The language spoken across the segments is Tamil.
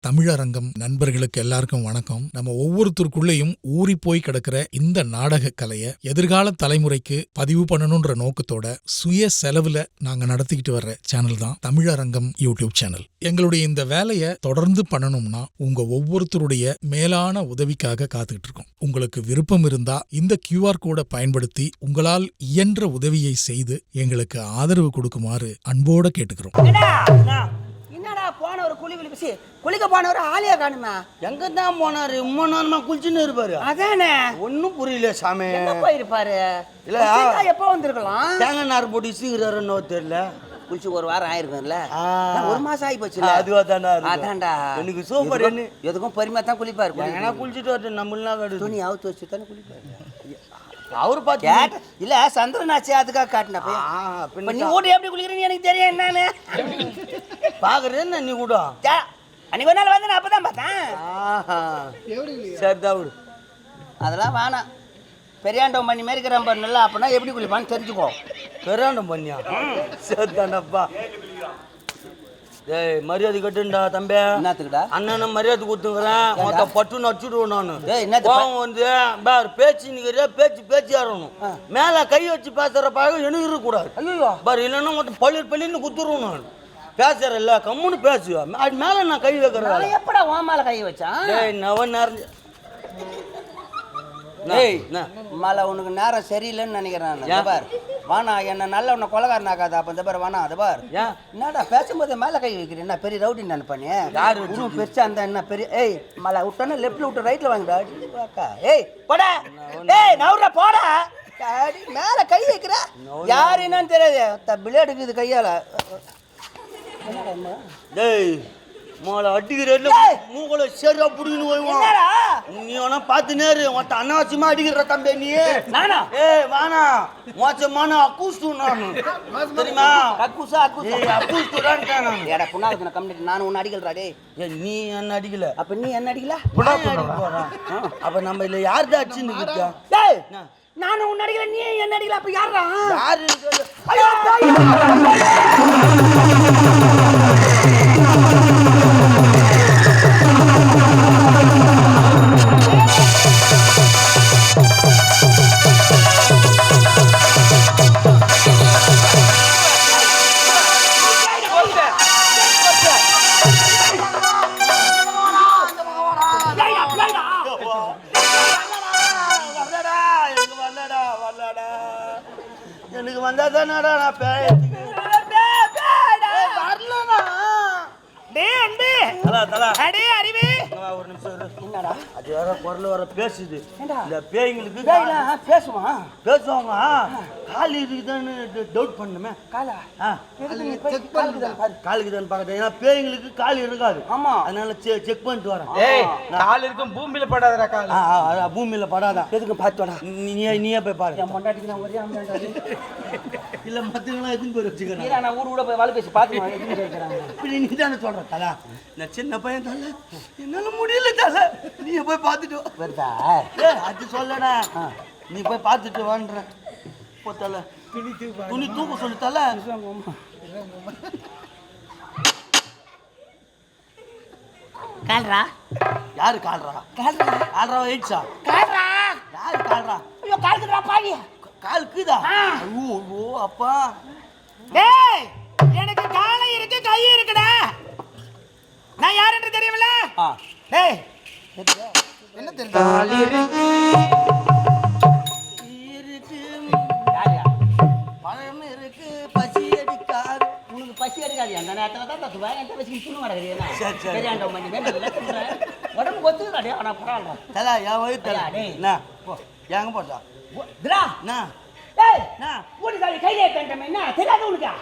தமிழரங்கம் நண்பர்களுக்கு எல்லாருக்கும் வணக்கம். நம்ம ஒவ்வொருத்தருக்குள்ளேயும் ஊறி போய் கிடக்கிற இந்த நாடக கலையை எதிர்கால தலைமுறைக்கு பதிவு பண்ணணும்ன்ற நோக்கத்தோட சுய செலவுல நாங்க நடத்திக்கிட்டு வர்ற சேனல் தான் தமிழரங்கம் யூடியூப் சேனல். எங்களுடைய இந்த வேலையை தொடர்ந்து பண்ணணும்னா உங்க ஒவ்வொருத்தருடைய மேலான உதவிக்காக காத்துக்கிட்டு இருக்கோம். உங்களுக்கு விருப்பம் இருந்தா இந்த QR கோடை பயன்படுத்தி உங்களால் இயன்ற உதவியை செய்து எங்களுக்கு ஆதரவு கொடுக்குமாறு அன்போட கேட்டுக்கிறோம். என்னடா போனவர் குளிக்க போனவர் ஆலியா காணுமா? எங்க தான் போனாரு? நேரமா குளிச்சுன்னு இருப்பாரு. அதானே ஒன்னும் புரியல சாமி. எங்க போயிருப்பாரு? இல்ல எப்போ வந்திருக்கலாம்? தேங்காய் நார் போட்டு இசுகிறாருன்னு தெரியல. குளிச்சு ஒரு வாரம் ஆயிருக்கும்ல, ஒரு மாசம் ஆகி போச்சு. அதுவா தானே? அதான்டா எனக்கு சூப்பர். எதுக்கும் பொறுமையா தான் குளிப்பாரு. ஏன்னா குளிச்சுட்டு வரட்டு நம்மளாம் துணி அவுத்து வச்சு தானே குளிப்பாரு. அவரு பார்த்து இல்ல சந்திரனாச்சு அதுக்காக காட்டின. நீ கூட எப்படி குளிக்கிறீன்னு எனக்கு தெரியும். என்னன்னு பாக்குறேன் நீ கூட அன்னைக்கு ஒரு நாள் வந்து நான் அப்பதான் பார்த்தேன். சரிதான் விடு, அதெல்லாம் வேணாம். பெரியாண்டம் பண்ணி மாரி இருக்கிறான் பாரு நல்லா. அப்படின்னா எப்படி குளிப்பான்னு தெரிஞ்சுக்கோ. பெரியாண்டம் பண்ணியா? சரிதானப்பா. ஏய் மரியாதை கட்டுண்டா தம்பி. என்னத்துக்குடா? அண்ணன் மரியாதை கொடுத்துக்கிறேன். மொத்த பட்டுன்னு அடிச்சுடுவோம் நான். என்ன வந்து பேச்சு நிக்கிற பேச்சு ஆறணும். மேல கை வச்சு பேசுற பழகம் எனக்கு இருக்கக்கூடாது. ஐயோ பாரு இல்லைன்னா மொத்தம் பள்ளின்னு குத்துருவோம். நான் பேசுறேன்ல கம்முன்னு பேசு. அது மேல நான் கை வைக்கிறேன். எப்படா உன் மேல கை வச்சான்? நவன் நிறைஞ்ச மலை உனக்கு நேரம் சரியில்லைன்னு நினைக்கிறேன். பார் வானா என்ன நல்ல உன்னை கொலகாரன் ஆகாது. அப்ப இந்த பாரு வானா அதை பார். என்னடா பேசும்போது மேல கை வைக்கிறேன். என்ன பெரிய ரவுடி நான் பண்ணி யாரு பெருசா அந்த என்ன பெரிய? ஏய் மலை விட்டோன்னா லெப்ட்ல விட்டு ரைட்ல வாங்கிடா. ஏய் போடா. ஏய் நவுறா போடா. மேல கை வைக்கிற யாரு என்னன்னு தெரியாது. பிளேடு இருக்குது கையால. டேய் மோளை அடிக்கிற மூக்கல சரியா புடிக்கணும் போய்வான். நீ வேணா பார்த்து நேரு மொத்த அனாவசியமா அடிக்கிற தம்பி நீ. ஏய் வானா மோச்சமான அக்கூஸ்டு நான் தெரியுமா? அக்கூஸ்டுடான்ட்டேன் நான். ஏடா புண்ணாக்கு கம்ப்ளீட் நான் உன்னை அடிக்கலடா. டேய் நீ என்ன அடிக்கல. அப்ப நீ என்ன அடிக்கல? அப்ப நம்ம இல்ல யார்தான் அடிச்சுன்னு இருக்கா? டேய் நான் உன்னை அடிக்கல, நீ என்ன அடிக்கல. அப்ப யாரா? யாரு? எனக்கு வந்தாதானடா நான் பேசுறேன். ஒரு நிமிஷம் என்னடா அது வேற குரல் வர பேசுது. இந்த பேய்களுக்கு பேசுவாங்க. கால் இருக்குதான்னு டவுட் பண்ணுமே. காலுக்குதான் பாக்குறேன். ஏன்னா பேய்களுக்கு கால் இருக்காது. ஆமா அதனால செக் பண்ணிட்டு வரேன். கால் இருக்கும் பூமியில படாதடா. கால் பூமியில படாதா? எதுக்கு பார்த்து வரா? நீயே போய் பாரு. இல்ல மத்தவங்களாம் எதுவும் போய் வச்சுக்கிறேன். நான் ஊர் கூட போய் வாழை பேசி பார்த்து நீ தானே சொல்ற தலை. நான் சின்ன பையன் தலை, என்னால முடியல தலை. நீ போய் பார்த்துட்டு அது சொல்லடா. நீ போய் பார்த்துட்டு வான்ற போ தலை. துணி தூக்க சொல்லு தலை. கால்ரா யாரு கால்ரா? கால்ரா எயிட்ஸா? யாரு கால்ரா? ஐயோ கால்க்குடா பாவி. கால்க்குதா? ஐயோ அப்பா. டேய் எனக்கு காலை இருக்கு கை இருக்குடா. நான் யாருன்னு தெரியுமில்ல? டேய் என்ன தெரியும்? கால் இருக்கு பழம் இருக்கு பசி எடுக்காது. உனக்கு பசி எடுக்காது. அந்த நேரத்துல தான் தத்து வேகத்தை வச்சு துணி மாட்டேங்கிறீங்க. பெரியாண்டம் பண்ணி உடம்பு கொத்துக்குடா. டே ஆனா பரவாயில்ல தலை என் வயிறு தலை. என்ன போ எங்க போட்டா என்ன? டேய் நான் ஊடி சாவி கையில ஏத்தேன்டமே. என்ன தெரியாது உனக்கு?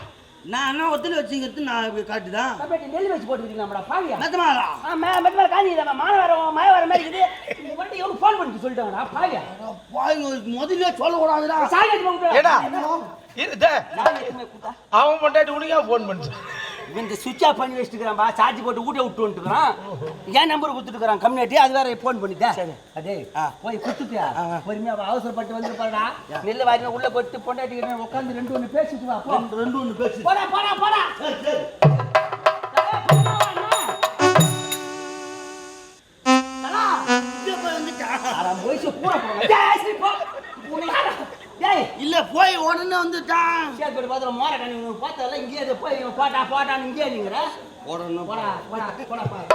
நான் என்ன ஒத்துல வச்சுங்கிறது நான் காட்டுதான். நெல் வச்சு போட்டுக்கிறீங்களாடா பாவியா? மெத்தமாடா. மெத்தமால காஞ்சிதாமா. மழை வர மாதிரி இருக்குது. இந்த வண்டி எவ்வளவு ஃபோன் பண்ணி சொல்லிட்டாங்கடா பாவியா. முதல்ல சொல்லக்கூடாதுடா. சாகேஜ் போங்க. ஏடா அவன் பொண்டாட்டி உனக்கே ஃபோன் பண்ணு. இந்த சுவிட்ச் ஆஃப் பண்ணி வச்சுட்டுக்கிறான்பா. சார்ஜ் போட்டு ஊட்ட விட்டு வந்துட்டுக்கிறான். ஏன் நம்பர் கொடுத்துட்டுக்கிறான் கம்யூனிட்டி. அது வேற ஃபோன் பண்ணிட்டேன். அதே போய் கொடுத்துட்டியா? பொறுமையா அவசரப்பட்டு வந்து பாருடா. நெல்லை வாரி உள்ள கொட்டு பொண்டாட்டி உட்காந்து 2-1 பேசிட்டு வா. 2-1 பேசி போடா போடா போடா. போயிச்சு பூரா டேய் இல்ல போய் உடனே வந்துட்டான். சேர்த்து பார்த்துல மோர கண்ணி பார்த்ததெல்லாம் இங்கேயே போய் போட்டான்னு இங்கேயே நீங்கிற உடனே போடா பாரு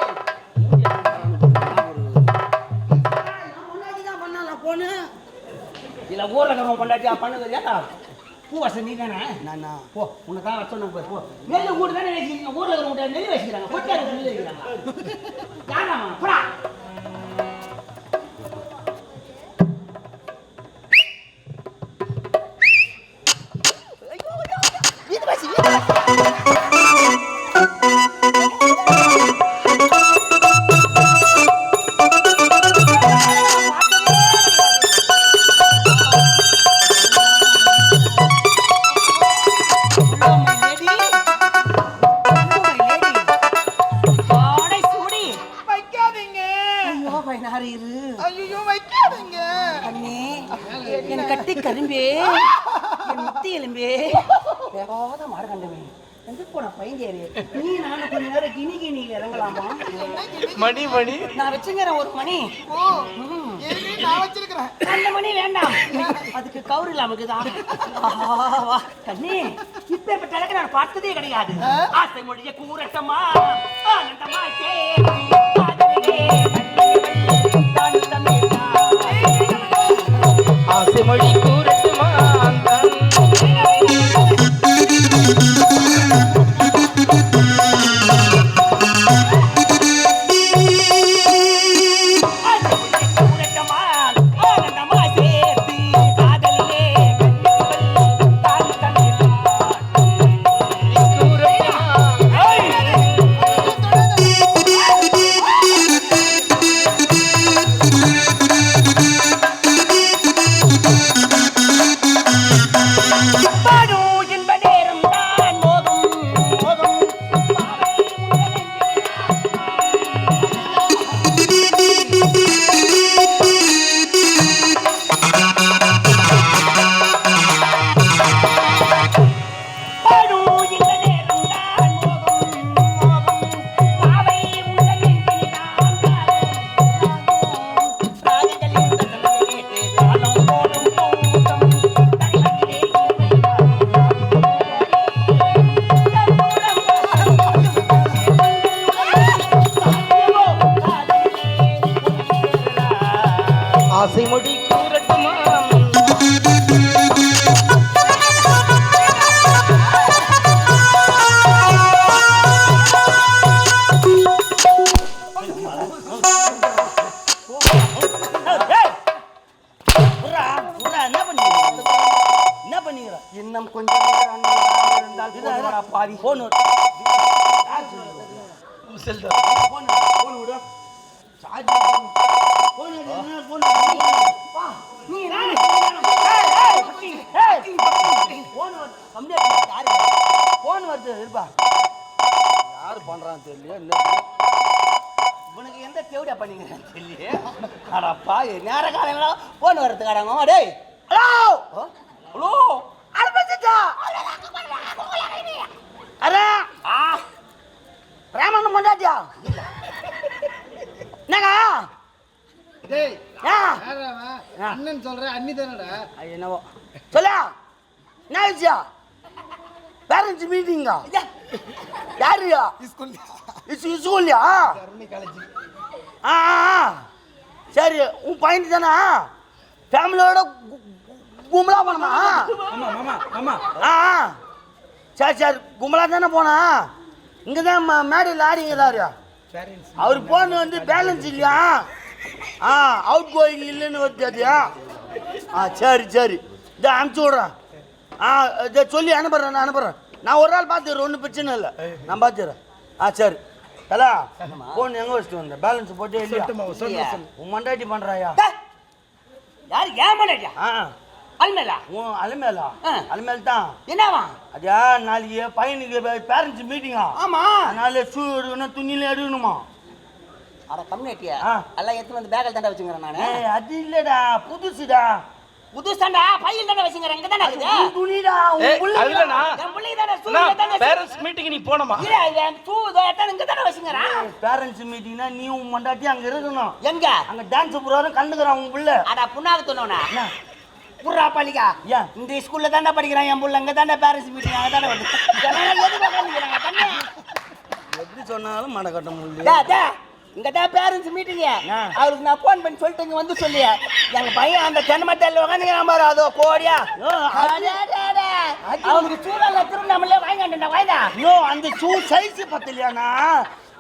போனு இல்ல ஊர்ல இருக்கிறவங்க கொண்டாட்டியா பண்ணுது ஏட்டா பூ வசதி நீ தானே நானா போ உன்னை தான் வர சொன்ன போ நெல் கூட்டு தானே வச்சுக்கிறீங்க ஊர்ல இருக்கிறவங்க நெல் வச்சுக்கிறாங்க கொட்டாரு நெல் வைக்கிறாங்க யாராமா போடா கரும்பே என் முத்தி எலும்பே வேகாத மாடு கண்டமே எங்க போன பையன் நீ நானும் கொஞ்ச நேரம் கிணியில இறங்கலாமா மணி மணி நான் வச்சுக்கிறேன் ஒரு மணி நான் வச்சிருக்கிறேன் அந்த மணி வேண்டாம் அதுக்கு கவுரு இல்லாம இருக்குதா கண்ணே இப்பேற்பட்ட அளவுக்கு நான் பார்த்ததே கிடையாது ஆசை மொழிய கூறட்டமா ஆனந்தமா ஆசை மொழி கூறட்டுமா ஆசை மொழி கூறட்டுமா இன்னும் கொஞ்சம் நேரம் இருந்தால் பாவி போன் யாரு பண்றான்னு தெரியல. உனக்கு எந்த தேவடியா பண்ணிக்கிறேன் தெரியல. அடப்பா நேர காலையில போன் வரது காடாங்க டேய் ஹலோ ஹலோ ஆரம்பிச்சிட்டா அரே ராமன் மண்டாட்டியா என்னங்க டேய் ஆ யாரவா அண்ணன் சொல்ற அண்ணி தானடா என்னவோ சொல்ல என்ன விஷயம் பேரண்ட்ஸ் மீட்டிங்கா யாருயா ஸ்கூல்லையா ஆ சரி உன் பையன் தானே ஃபேமிலியோட கும்பலா போனமா ஆ சரி சரி கும்பலா தானே போனா இங்கே தான் மேடையில் ஆடிங்கிறாரு அவர் போன் வந்து பேலன்ஸ் இல்லையா ஆ அவுட் கோயிங் இல்லைன்னு வருது ஆ சரி சரி இதை அனுப்பிச்சி விட்றேன் ஆ இதை சொல்லி அனுப்புகிறேன் நான் ஒரு நாள் பார்த்துக்கிறேன் ஒன்றும் பிரச்சனை இல்லை நான் பார்த்துக்கிறேன் ஆ சரி ஹலோ போன் எங்கே வச்சுட்டு வந்தேன் பேலன்ஸ் போட்டே இல்லையா உன் மண்டாட்டி பண்ணுறாயா யார் ஏன் மண்டாட்டியா ஆ அல்மேலா உன் அல்மேலா அல்மேல் தான் என்னவா அதா நாளைக்கு பையனுக்கு பேரண்ட்ஸ் மீட்டிங்கா ஆமா அதனால ஷூ எடுக்கணும் துணியில எடுக்கணுமா அட கம்யூனிட்டியா எல்லாம் எடுத்து வந்து பேக்கில் தாண்டா வச்சுக்கிறேன் நான் அது இல்லைடா புதுசுடா புதுசாண்டா பையில் தானே வச்சுக்கிறேன் இங்க தானே இருக்குது உன் துணிடா உன் ஏய், புள்ள அது இல்லண்ணா. என் பிள்ளைக்கு தானே சூழ்நிலை தானே பேரண்ட்ஸ் மீட்டிங் நீ போனோமா? இல்ல என் சூதோ எத்தனை இங்க தானே வச்சுக்கிறேன் பேரண்ட்ஸ் மீட்டிங்னா நீ உன் மண்டாட்டி அங்க இருக்கணும். எங்க அங்க டான்ஸ் புரோகிராம் கண்டுக்கறான் உன் புள்ள. அட புண்ணாக்கு தோணுனா புறா பள்ளிக்கா ஏன்? இந்த ஸ்கூல்ல தானே படிக்கிறான் என் புள்ள அங்க தானே பேரண்ட்ஸ் மீட்டிங் அங்க தானே வந்து எதுக்கு உட்காந்துக்கிறாங்க தண்ணி எப்படி சொன்னாலும் மட கட்ட முடியல. டா டா இங்க தான் பேரண்ட்ஸ் மீட்டிங் அவருக்கு நான் ஃபோன் பண்ணி சொல்லிட்டு இங்க வந்து சொல்லியா எங்க பையன் அந்த தென்னமட்டையில உட்காந்துக்கிறான் பாரு அதோ கோடியா அவனுக்கு சூழல திருவண்ணாமலே வாங்கிட்டு வாய்தா ஐயோ அந்த ஷூ சைஸ் பத்தலையானா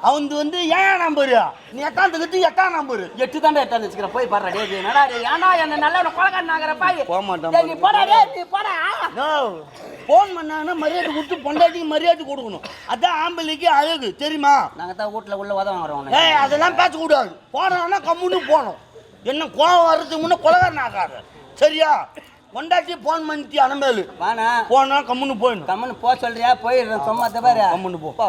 அவன் வந்து ஏன் நம்பரு நீ எட்டாம் நம்பரு 8 தாண்டா எடுத்து வச்சுக்கிறேன் போய் பாடுறா டேய் என்னடா டேய் ஏனா என்ன நல்ல ஒரு கொலகாரன் ஆகற பாய் போக மாட்டான் டேய் நீ போடா டேய் நீ போடா ஃபோன் பண்ணாங்கன்னா மரியாதை கொடுத்து பொண்டாட்டிக்கு மரியாதை கொடுக்கணும். அதான் ஆம்பளைக்கு அழகு தெரியுமா? நாங்க தான் வீட்ல உள்ள உதவ வரோம் ஏய் அதெல்லாம் பேசக்கூடாது. போனோம்னா கம்முன்னு போகணும். என்ன கோவம் வர்றதுக்கு முன்னே கொலகாரன் ஆகாது சரியா? பொண்டாட்டி ஃபோன் பண்ணிட்டு அனுமதி வானா போனா கம்முன்னு போயிடணும். கம்முன்னு போ சொல்றியா போயிடுறேன் சும்மா தபாரு கம்முன்னு போ.